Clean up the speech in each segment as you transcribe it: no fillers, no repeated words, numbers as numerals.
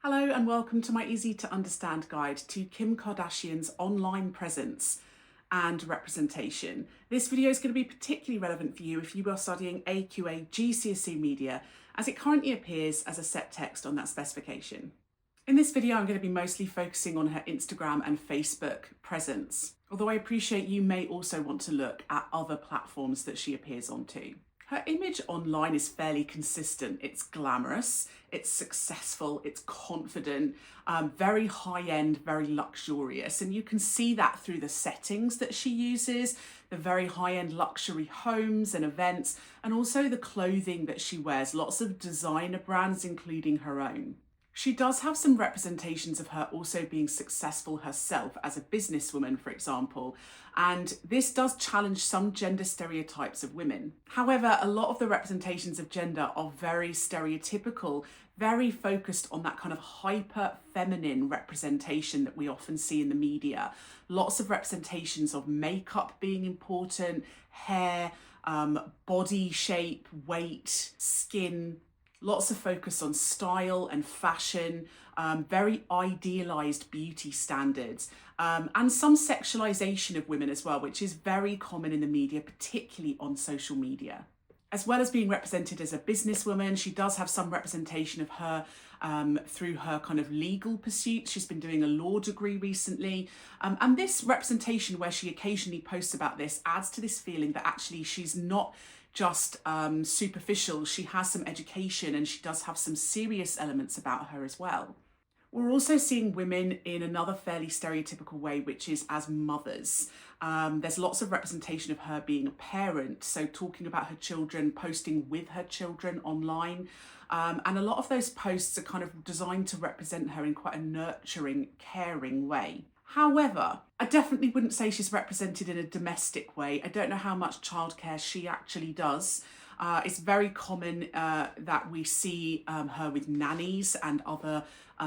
Hello and welcome to my easy to understand guide to Kim Kardashian's online presence and representation. This video is going to be particularly relevant for you if you are studying AQA GCSE media, as it currently appears as a set text on that specification. In this video, I'm going to be mostly focusing on her Instagram and Facebook presence, although I appreciate you may also want to look at other platforms that she appears on too. Her image online is fairly consistent. It's glamorous, it's successful, it's confident, very high-end, very luxurious. And you can see that through the settings that she uses, the very high-end luxury homes and events, and also the clothing that she wears, lots of designer brands, including her own. She does have some representations of her also being successful herself as a businesswoman, for example, and this does challenge some gender stereotypes of women. However, a lot of the representations of gender are very stereotypical, very focused on that kind of hyper feminine representation that we often see in the media. Lots of representations of makeup being important, hair, body shape, weight, skin. Lots of focus on style and fashion, very idealised beauty standards, and some sexualisation of women as well, which is very common in the media, particularly on social media. As well as being represented as a businesswoman, she does have some representation of her through her kind of legal pursuits. She's been doing a law degree recently. And this representation, where she occasionally posts about this, adds to this feeling that actually she's not just superficial. She has some education and she does have some serious elements about her as well. We're also seeing women in another fairly stereotypical way, which is as mothers. There's lots of representation of her being a parent, so talking about her children, posting with her children online. And a lot of those posts are kind of designed to represent her in quite a nurturing, caring way. However, I definitely wouldn't say she's represented in a domestic way. I don't know how much childcare she actually does. It's very common that we see her with nannies and other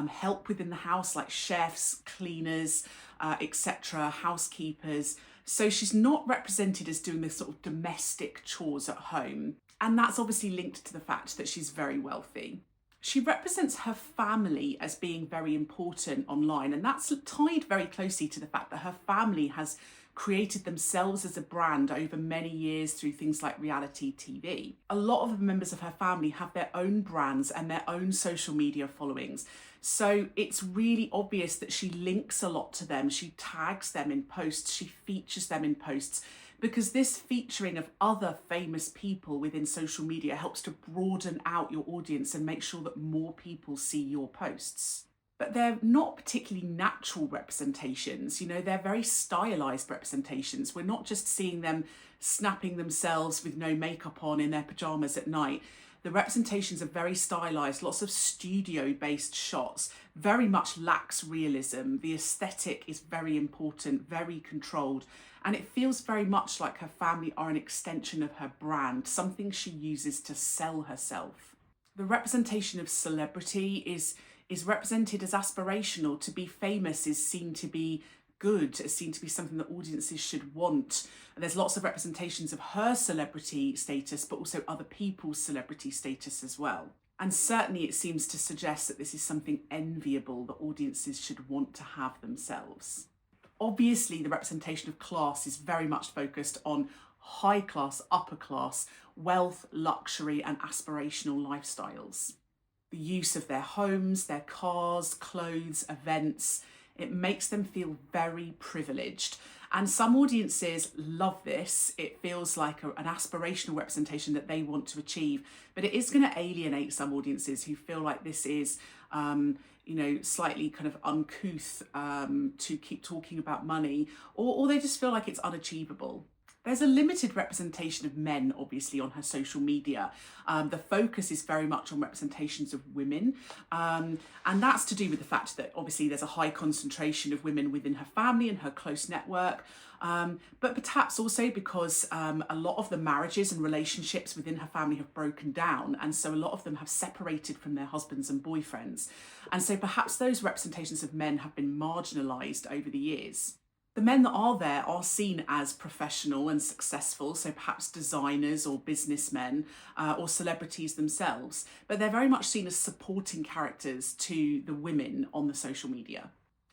help within the house, like chefs, cleaners, etc., housekeepers. So she's not represented as doing this sort of domestic chores at home. And that's obviously linked to the fact that she's very wealthy. She represents her family as being very important online, and that's tied very closely to the fact that her family has created themselves as a brand over many years through things like reality TV. A lot of the members of her family have their own brands and their own social media followings. So it's really obvious that she links a lot to them. She tags them in posts, she features them in posts, because this featuring of other famous people within social media helps to broaden out your audience and make sure that more people see your posts. But they're not particularly natural representations, they're very stylized representations. We're not just seeing them snapping themselves with no makeup on in their pajamas at night. The representations are very stylized, lots of studio-based shots, very much lacks realism. The aesthetic is very important, very controlled, and it feels very much like her family are an extension of her brand, something she uses to sell herself. The representation of celebrity is represented as aspirational. To be famous is seen to be good, is seen to be something that audiences should want. And there's lots of representations of her celebrity status, but also other people's celebrity status as well. And certainly it seems to suggest that this is something enviable that audiences should want to have themselves. Obviously, the representation of class is very much focused on high class, upper class, wealth, luxury, and aspirational lifestyles. The use of their homes, their cars, clothes, events, it makes them feel very privileged. And some audiences love this. It feels like an aspirational representation that they want to achieve, but it is going to alienate some audiences who feel like this is, slightly kind of uncouth to keep talking about money, or they just feel like it's unachievable. There's a limited representation of men, obviously, on her social media. The focus is very much on representations of women. And that's to do with the fact that obviously there's a high concentration of women within her family and her close network. But perhaps also because a lot of the marriages and relationships within her family have broken down. And so a lot of them have separated from their husbands and boyfriends. And so perhaps those representations of men have been marginalised over the years. The men that are there are seen as professional and successful, so perhaps designers or businessmen or celebrities themselves, but they're very much seen as supporting characters to the women on the social media.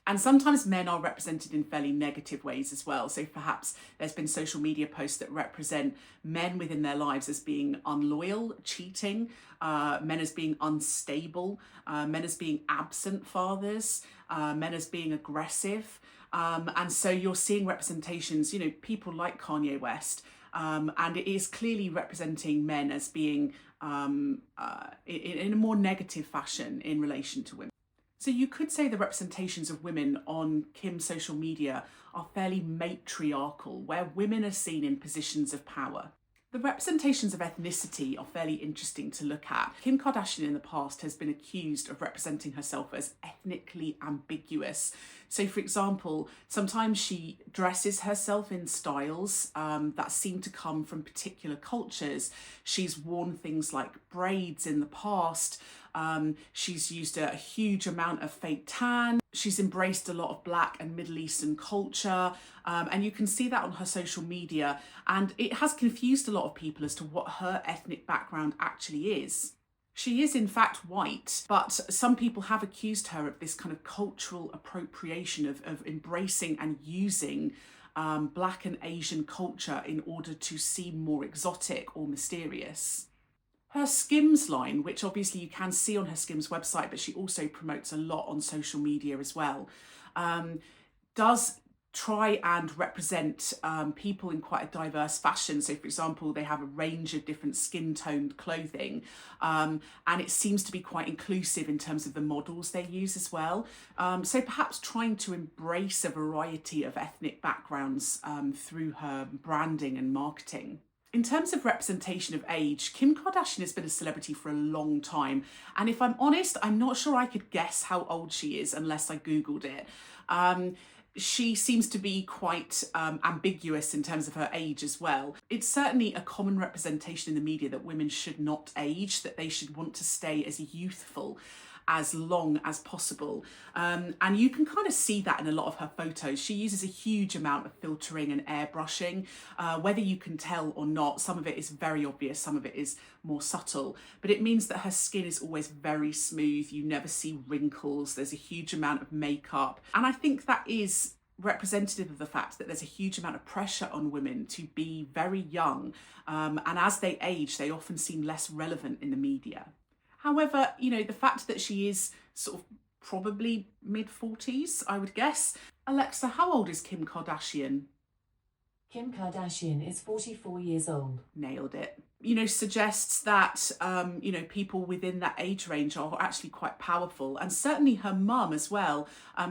And sometimes men are represented in fairly negative ways as well. So perhaps there's been social media posts that represent men within their lives as being unloyal, cheating, men as being unstable, men as being absent fathers, men as being aggressive. And so you're seeing representations, people like Kanye West, and it is clearly representing men as being in a more negative fashion in relation to women. So you could say the representations of women on Kim's social media are fairly matriarchal, where women are seen in positions of power. The representations of ethnicity are fairly interesting to look at. Kim Kardashian in the past has been accused of representing herself as ethnically ambiguous. So for example, sometimes she dresses herself in styles that seem to come from particular cultures. She's worn things like braids in the past. She's used a huge amount of fake tan. She's embraced a lot of Black and Middle Eastern culture. And you can see that on her social media. And it has confused a lot of people as to what her ethnic background actually is. She is in fact white, but some people have accused her of this kind of cultural appropriation of embracing and using Black and Asian culture in order to seem more exotic or mysterious. Her Skims line, which obviously you can see on her Skims website, but she also promotes a lot on social media as well, does try and represent people in quite a diverse fashion. So for example, they have a range of different skin toned clothing, and it seems to be quite inclusive in terms of the models they use as well. So perhaps trying to embrace a variety of ethnic backgrounds through her branding and marketing. In terms of representation of age, Kim Kardashian has been a celebrity for a long time. And if I'm honest, I'm not sure I could guess how old she is unless I Googled it. She seems to be quite ambiguous in terms of her age as well. It's certainly a common representation in the media that women should not age, that they should want to stay as youthful as long as possible. And you can kind of see that in a lot of her photos. She uses a huge amount of filtering and airbrushing. Whether you can tell or not, some of it is very obvious, some of it is more subtle, but it means that her skin is always very smooth. You never see wrinkles. There's a huge amount of makeup. And I think that is representative of the fact that there's a huge amount of pressure on women to be very young. And as they age, they often seem less relevant in the media. However, the fact that she is sort of probably mid-40s, I would guess. Alexa, how old is Kim Kardashian? Kim Kardashian is 44 years old. Nailed it. Suggests that, people within that age range are actually quite powerful. And certainly her mum as well,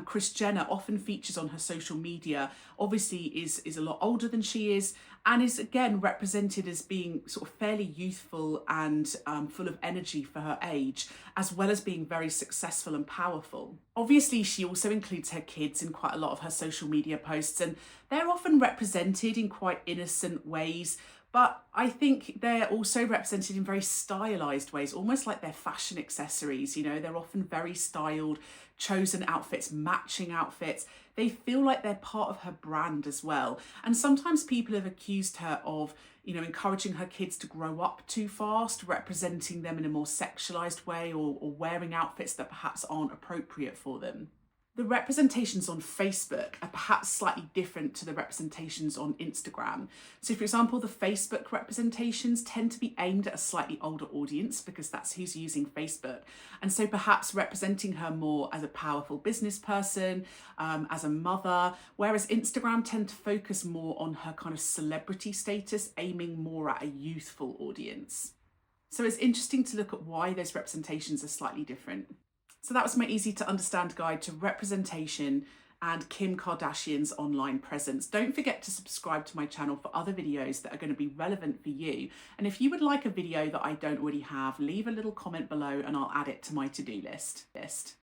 Kris Jenner, often features on her social media, obviously is a lot older than she is, and is again represented as being sort of fairly youthful and full of energy for her age, as well as being very successful and powerful. Obviously, she also includes her kids in quite a lot of her social media posts, and they're often represented in quite innocent ways. But I think they're also represented in very stylized ways, almost like they're fashion accessories. They're often very styled, chosen outfits, matching outfits. They feel like they're part of her brand as well. And sometimes people have accused her of, encouraging her kids to grow up too fast, representing them in a more sexualized way, or wearing outfits that perhaps aren't appropriate for them. The representations on Facebook are perhaps slightly different to the representations on Instagram. So for example, the Facebook representations tend to be aimed at a slightly older audience because that's who's using Facebook. And so perhaps representing her more as a powerful business person, as a mother, whereas Instagram tend to focus more on her kind of celebrity status, aiming more at a youthful audience. So it's interesting to look at why those representations are slightly different. So that was my easy to understand guide to representation and Kim Kardashian's online presence. Don't forget to subscribe to my channel for other videos that are going to be relevant for you. And if you would like a video that I don't already have, leave a little comment below and I'll add it to my to-do list.